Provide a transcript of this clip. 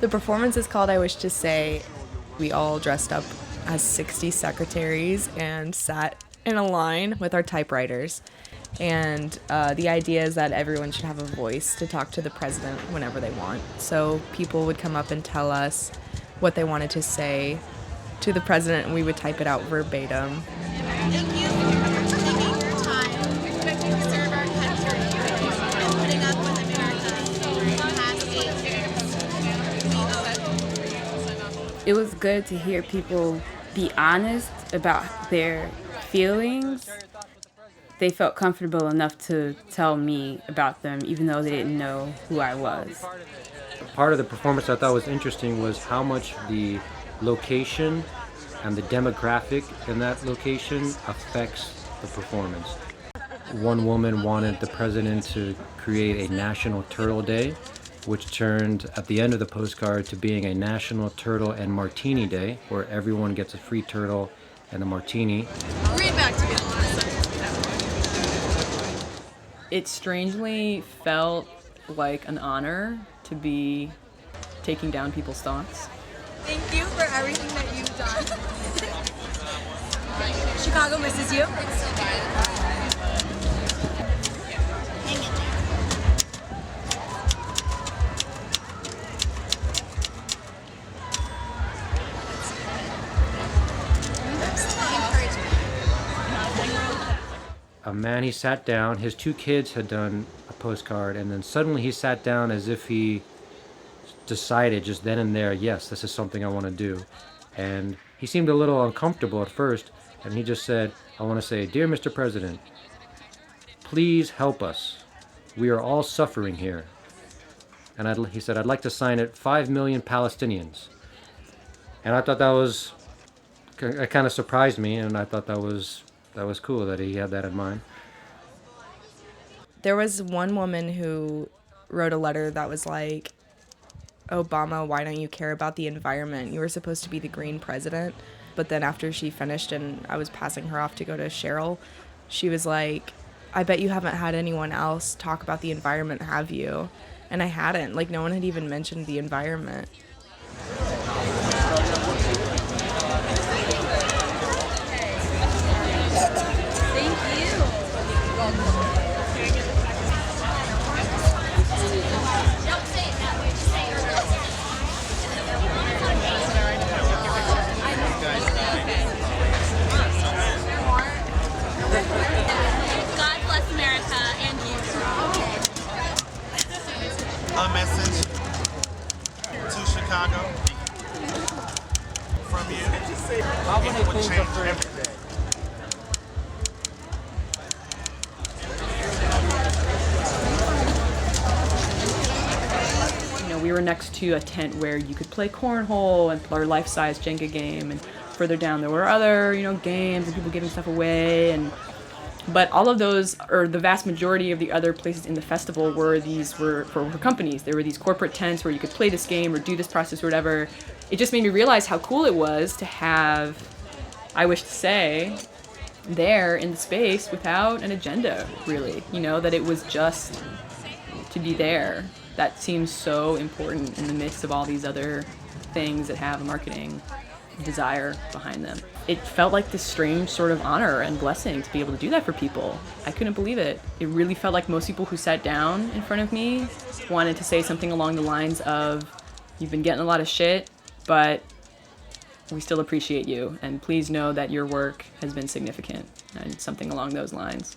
The performance is called I Wish to Say. We all dressed up as 60 secretaries and sat in a line with our typewriters. And the idea is that everyone should have a voice to talk to the president whenever they want. So people would come up and tell us what they wanted to say to the president, and we would type it out verbatim. Thank you for taking your time, to serve our country, and putting up with America for the past 8 years. It was good to hear people be honest about their feelings. They felt comfortable enough to tell me about them, even though they didn't know who I was. Part of the performance I thought was interesting was how much the location and the demographic in that location affects the performance. One woman wanted the president to create a National Turtle Day, which turned at the end of the postcard to being a National Turtle and Martini Day, where everyone gets a free turtle and a martini. Read back to me. It strangely felt like an honor to be taking down people's thoughts. Thank you for everything that you've done. Chicago misses you. A man, he sat down, his 2 kids had done a postcard, and then suddenly he sat down as if he decided just then and there, yes, this is something I want to do. And he seemed a little uncomfortable at first, and he just said, I want to say, Dear Mr. President, please help us. We are all suffering here. And he said, I'd like to sign it 5 million Palestinians. And I thought it kind of surprised me, and I thought that was cool that he had that in mind. There was one woman who wrote a letter that was like, Obama, why don't you care about the environment? You were supposed to be the green president. But then after she finished and I was passing her off to go to Sheryl, she was like, I bet you haven't had anyone else talk about the environment, have you? And I hadn't. Like, no one had even mentioned the environment. God bless America and you. A message to Chicago from you. It would change everything. We were next to a tent where you could play cornhole and our life-size Jenga game, and further down there were other, games and people giving stuff away. But all of those, or the vast majority of the other places in the festival were for companies. There were these corporate tents where you could play this game or do this process or whatever. It just made me realize how cool it was to have I Wish to Say there in the space without an agenda, really. That it was just to be there. That seems so important in the midst of all these other things that have a marketing desire behind them. It felt like this strange sort of honor and blessing to be able to do that for people. I couldn't believe it. It really felt like most people who sat down in front of me wanted to say something along the lines of, you've been getting a lot of shit, but we still appreciate you, and please know that your work has been significant, and something along those lines.